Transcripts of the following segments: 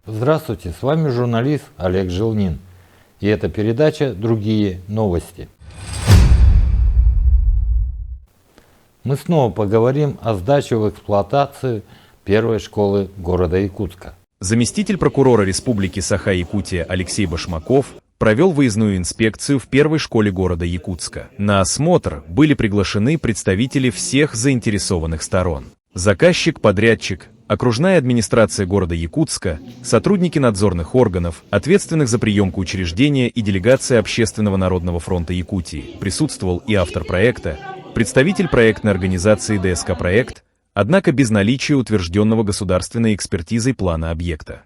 Здравствуйте, с вами журналист Олег Желнин. И это передача «Другие новости». Мы снова поговорим о сдаче в эксплуатацию первой школы города Якутска. Заместитель прокурора Республики Саха-Якутия Алексей Башмаков провел выездную инспекцию в первой школе города Якутска. На осмотр были приглашены представители всех заинтересованных сторон. Заказчик, подрядчик, окружная администрация города Якутска, сотрудники надзорных органов, ответственных за приемку учреждения и делегация Общественного народного фронта Якутии. Присутствовал и автор проекта, представитель проектной организации ДСК «Проект», однако без наличия утвержденного государственной экспертизой плана объекта.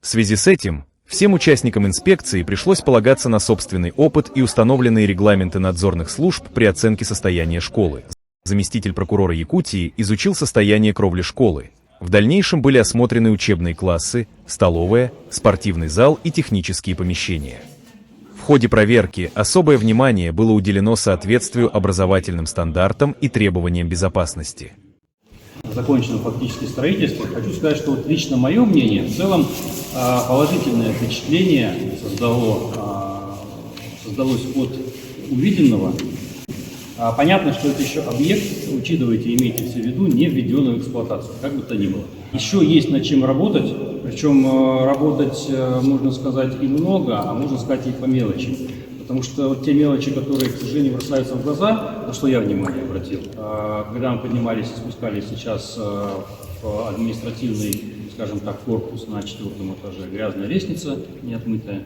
В связи с этим всем участникам инспекции пришлось полагаться на собственный опыт и установленные регламенты надзорных служб при оценке состояния школы. Заместитель прокурора Якутии изучил состояние кровли школы. В дальнейшем были осмотрены учебные классы, столовая, спортивный зал и технические помещения. В ходе проверки особое внимание было уделено соответствию образовательным стандартам и требованиям безопасности. Закончено фактически строительство. Хочу сказать, что вот лично мое мнение, в целом положительное впечатление создалось от увиденного. Понятно, что это еще объект, учитывайте, имейте все в виду, не введенный в эксплуатацию, как бы то ни было. Еще есть над чем работать, причем работать, можно сказать, и много, а можно сказать и по мелочи. Потому что вот те мелочи, которые, к сожалению, бросаются в глаза, на что я внимание обратил, когда мы поднимались и спускались сейчас в административный, скажем так, корпус на 4-м этаже, грязная лестница неотмытая,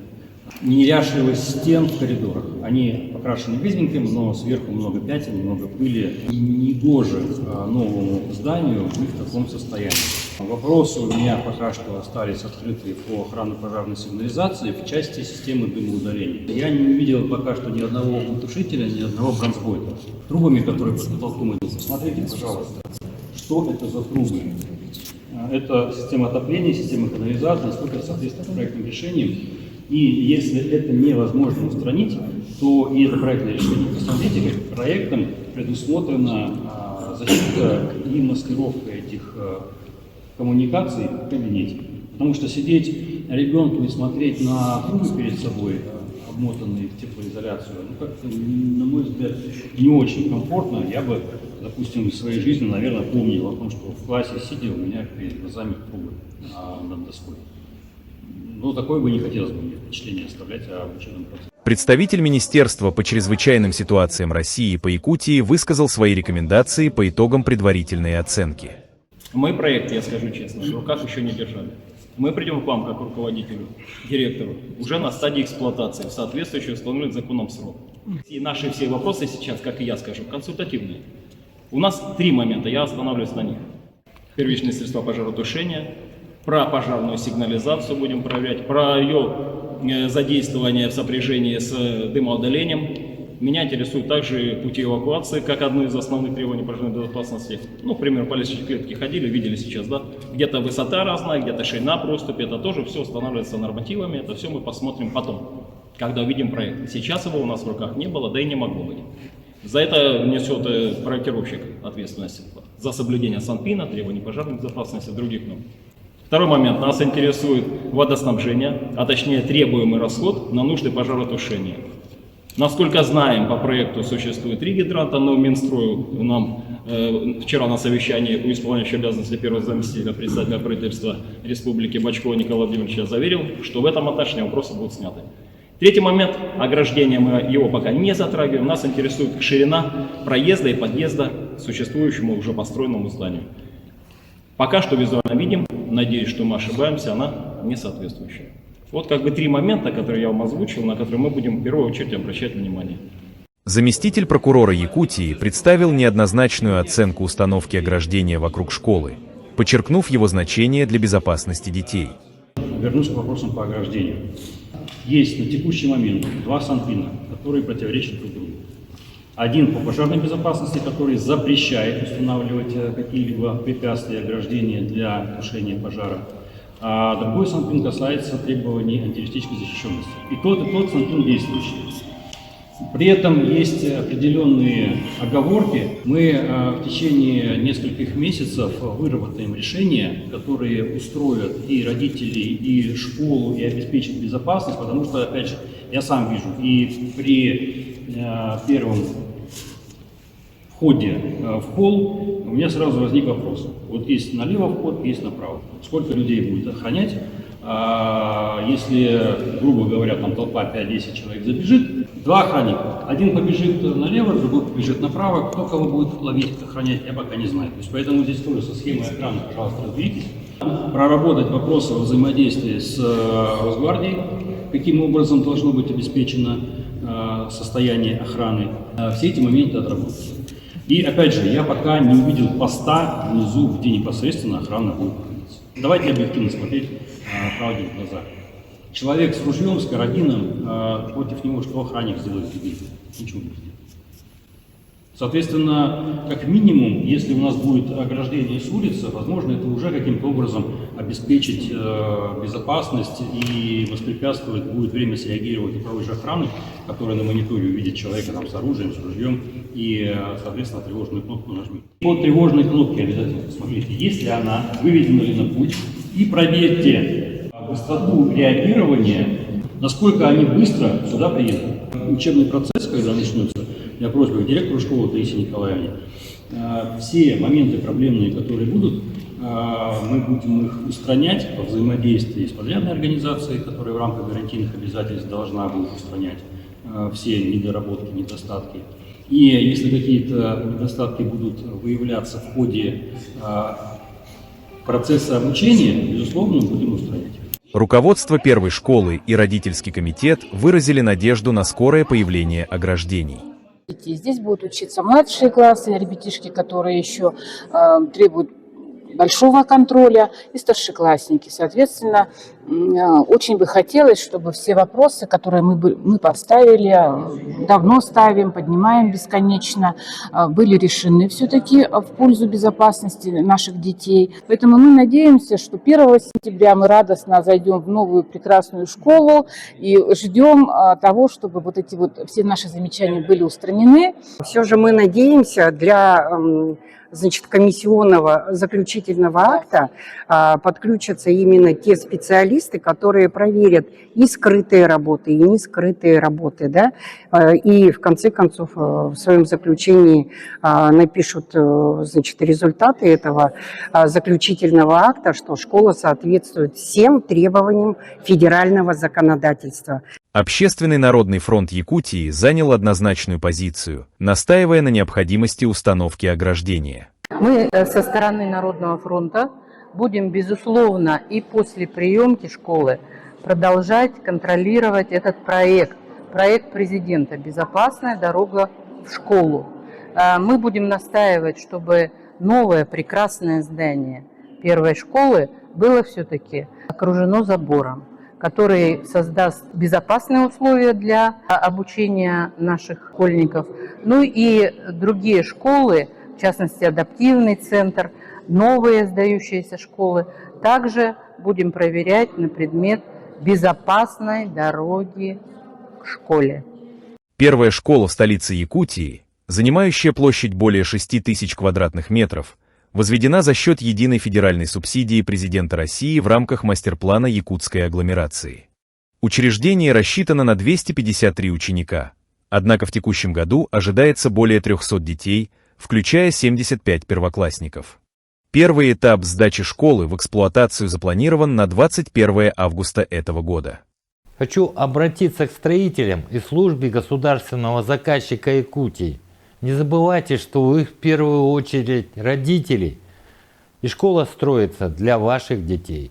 неряшливость стен в коридорах. Они покрашены беленьким, но сверху много пятен, много пыли. И негоже новому зданию в их таком состоянии. Вопросы у меня пока что остались открыты по охранно-пожарной сигнализации в части системы дымоудаления. Я не увидел пока что ни одного огнетушителя, ни одного бронзбойта. Трубами, которые под потолком идут. Посмотрите, пожалуйста, что это за трубы. Это система отопления, система канализации, насколько это соответствует проектным решениям. И если это невозможно устранить, то и это проектное решение. Посмотрите, как проектом предусмотрена защита и маскировка этих коммуникаций в кабинете. Потому что сидеть ребенку и смотреть на трубы перед собой, обмотанные в теплоизоляцию, как-то, на мой взгляд, не очень комфортно. Я бы, допустим, в своей жизни, наверное, помнил о том, что в классе сидя у меня перед глазами трубы над доской. Ну, такое бы не хотелось бы мне впечатление оставлять о учебном процессе. Представитель Министерства по чрезвычайным ситуациям России по Якутии высказал свои рекомендации по итогам предварительной оценки. Мы проект, я скажу честно, в руках еще не держали. Мы придем к вам, как руководителю, директору, уже на стадии эксплуатации, в соответствующий установленный законом срок. И наши все вопросы сейчас, как и я скажу, консультативные. У нас 3 момента, я останавливаюсь на них. Первичные средства пожаротушения, про пожарную сигнализацию будем проверять, про ее задействование в сопряжении с дымоудалением. Меня интересуют также пути эвакуации, как одно из основных требований пожарной безопасности. Ну, к примеру, по лестничной клетке ходили, видели сейчас, да? Где-то высота разная, где-то ширина проступи, это тоже все устанавливается нормативами, это все мы посмотрим потом, когда увидим проект. Сейчас его у нас в руках не было, да и не могло быть. За это несет проектировщик ответственность за соблюдение санпина, требований пожарной безопасности, других норм. Второй момент. Нас интересует водоснабжение, а точнее требуемый расход на нужды пожаротушения. Насколько знаем, по проекту существует 3 гидранта, но Минстрою нам вчера на совещании у исполняющего обязанности первого заместителя председателя правительства Республики Бачкова Николая Владимировича заверил, что в этом отношении вопросы будут сняты. Третий момент. Ограждение, мы его пока не затрагиваем. Нас интересует ширина проезда и подъезда к существующему уже построенному зданию. Пока что визуально видим, надеюсь, что мы ошибаемся, она не соответствующая. Вот как бы 3 момента, которые я вам озвучил, на которые мы будем в первую очередь обращать внимание. Заместитель прокурора Якутии представил неоднозначную оценку установки ограждения вокруг школы, подчеркнув его значение для безопасности детей. Вернусь к вопросам по ограждению. Есть на текущий момент 2 санпина, которые противоречат друг другу. Один по пожарной безопасности, который запрещает устанавливать какие-либо препятствия и ограждения для тушения пожара. А другой санпин касается требований антитеррористической защищенности. И тот санпин действующий. При этом есть определенные оговорки. Мы в течение нескольких месяцев выработаем решения, которые устроят и родителей, и школу, и обеспечат безопасность, потому что, опять же, я сам вижу, и при первом входе в холл у меня сразу возник вопрос. Вот есть налево вход, есть направо. Сколько людей будет охранять? Если, грубо говоря, там толпа 5-10 человек забежит, 2 охранника. Один побежит налево, другой побежит направо. Кто кого будет ловить, охранять, я пока не знаю. То есть, поэтому здесь тоже со схемой охраны, пожалуйста, разберитесь. Проработать вопросы взаимодействия с Росгвардией, каким образом должно быть обеспечено состояние охраны. Все эти моменты отработать. И опять же, я пока не увидел поста внизу, где непосредственно охрана будет находиться. Давайте объективно смотреть правде в глаза. Человек с ружьем, с карабином, против него что охранник сделает? Ничего не сделает. Соответственно, как минимум, если у нас будет ограждение с улицы, возможно, это уже каким-то образом обеспечить безопасность и воспрепятствовать будет время среагировать у того же охраны, которая на мониторе увидит человека там, с оружием, с ружьем и, соответственно, тревожную кнопку нажмет. По тревожной кнопке обязательно посмотрите, есть ли она, выведена ли на путь, и проверьте быстроту реагирования, насколько они быстро сюда приедут. Учебный процесс, когда начнется, я просьба к директору школы Таисии Николаевне, все моменты проблемные, которые будут, мы будем их устранять по взаимодействии с подрядной организацией, которая в рамках гарантийных обязательств должна будет устранять все недоработки, недостатки. И если какие-то недостатки будут выявляться в ходе процесса обучения, безусловно, мы будем устранять. Руководство первой школы и родительский комитет выразили надежду на скорое появление ограждений. Здесь будут учиться младшие классы, ребятишки, которые еще требуют большого контроля, и старшеклассники. Соответственно, очень бы хотелось, чтобы все вопросы, которые мы поставили, давно ставим, поднимаем бесконечно, были решены все-таки в пользу безопасности наших детей. Поэтому мы надеемся, что 1 сентября мы радостно зайдем в новую прекрасную школу и ждем того, чтобы вот эти вот все наши замечания были устранены. Все же мы надеемся для комиссионного заключительного акта подключатся именно те специалисты, которые проверят и скрытые работы, и нескрытые работы, да, и в конце концов в своем заключении напишут, результаты этого заключительного акта, что школа соответствует всем требованиям федерального законодательства. Общественный народный фронт Якутии занял однозначную позицию, настаивая на необходимости установки ограждения. Мы со стороны Народного фронта будем, безусловно, и после приемки школы продолжать контролировать этот проект президента «Безопасная дорога в школу». Мы будем настаивать, чтобы новое прекрасное здание первой школы было все-таки окружено забором, который создаст безопасные условия для обучения наших школьников. Ну и другие школы, в частности адаптивный центр, новые сдающиеся школы, также будем проверять на предмет безопасной дороги к школе. Первая школа в столице Якутии, занимающая площадь более 6000 квадратных метров, возведена за счет единой федеральной субсидии президента России в рамках мастер-плана якутской агломерации. Учреждение рассчитано на 253 ученика, однако в текущем году ожидается более 300 детей, включая 75 первоклассников. Первый этап сдачи школы в эксплуатацию запланирован на 21 августа этого года. Хочу обратиться к строителям и службе государственного заказчика Якутии. Не забывайте, что вы в первую очередь родители, и школа строится для ваших детей.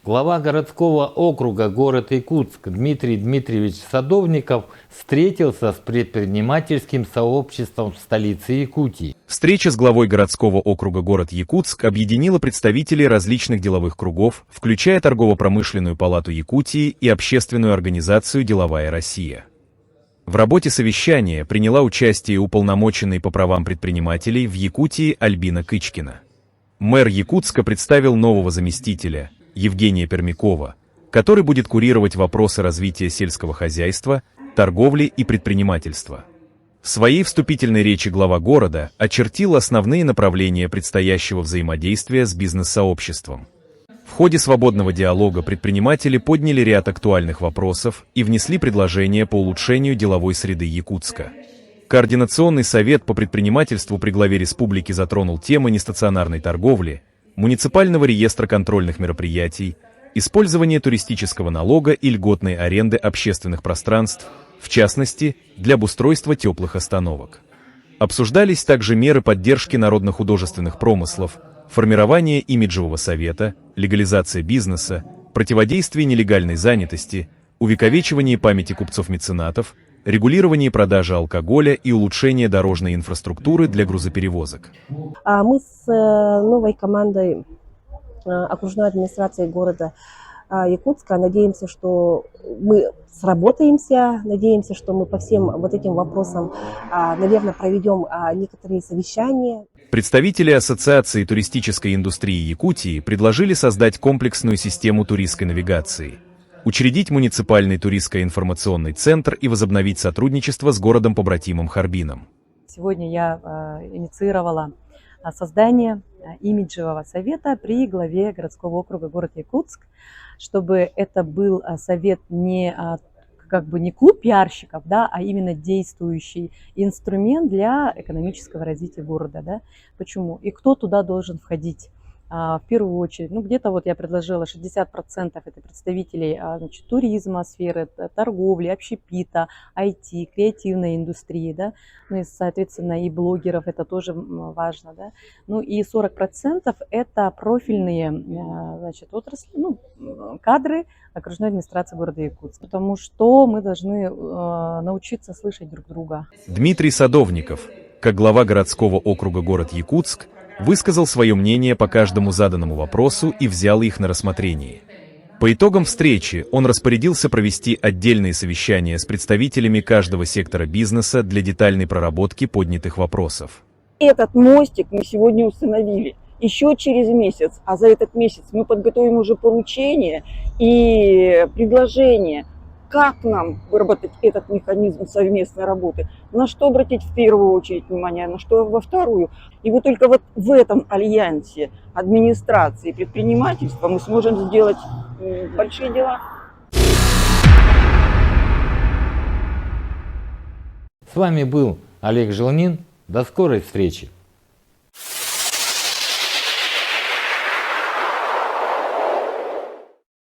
Глава городского округа город Якутск Дмитрий Дмитриевич Садовников встретился с предпринимательским сообществом в столице Якутии. Встреча с главой городского округа город Якутск объединила представителей различных деловых кругов, включая Торгово-промышленную палату Якутии и общественную организацию «Деловая Россия». В работе совещания приняла участие уполномоченный по правам предпринимателей в Якутии Альбина Кычкина. Мэр Якутска представил нового заместителя Евгения Пермякова, который будет курировать вопросы развития сельского хозяйства, торговли и предпринимательства. В своей вступительной речи глава города очертил основные направления предстоящего взаимодействия с бизнес-сообществом. В ходе свободного диалога предприниматели подняли ряд актуальных вопросов и внесли предложения по улучшению деловой среды Якутска. Координационный совет по предпринимательству при главе республики затронул темы нестационарной торговли, муниципального реестра контрольных мероприятий, использования туристического налога и льготной аренды общественных пространств, в частности, для обустройства теплых остановок. Обсуждались также меры поддержки народно-художественных промыслов, формирование имиджевого совета, легализация бизнеса, противодействие нелегальной занятости, увековечивание памяти купцов-меценатов, регулирование продажи алкоголя и улучшение дорожной инфраструктуры для грузоперевозок. Мы с новой командой окружной администрации города Якутска надеемся, что мы сработаемся, надеемся, что мы по всем вот этим вопросам, наверное, проведем некоторые совещания. Представители Ассоциации туристической индустрии Якутии предложили создать комплексную систему туристской навигации, учредить муниципальный туристско-информационный центр и возобновить сотрудничество с городом-побратимом Харбином. Сегодня я инициировала создание имиджевого совета при главе городского округа город Якутск, чтобы это был совет не клуб пиарщиков, да, а именно действующий инструмент для экономического развития города. Да. Почему? И кто туда должен входить? В первую очередь, где-то вот я предложила 60% это представителей туризма, сферы торговли, общепита, IT, креативной индустрии, да, и, соответственно, и блогеров, это тоже важно, да, и 40% это профильные, отрасли, кадры окружной администрации города Якутск, потому что мы должны научиться слышать друг друга. Дмитрий Садовников, как глава городского округа город Якутск, высказал свое мнение по каждому заданному вопросу и взял их на рассмотрение. По итогам встречи он распорядился провести отдельные совещания с представителями каждого сектора бизнеса для детальной проработки поднятых вопросов. Этот мостик мы сегодня установили. Еще через месяц, а за этот месяц мы подготовим уже поручение и предложение, как нам выработать этот механизм совместной работы, на что обратить в первую очередь внимание, на что во вторую. И вот только вот в этом альянсе администрации и предпринимательства мы сможем сделать большие дела. С вами был Олег Желнин. До скорой встречи!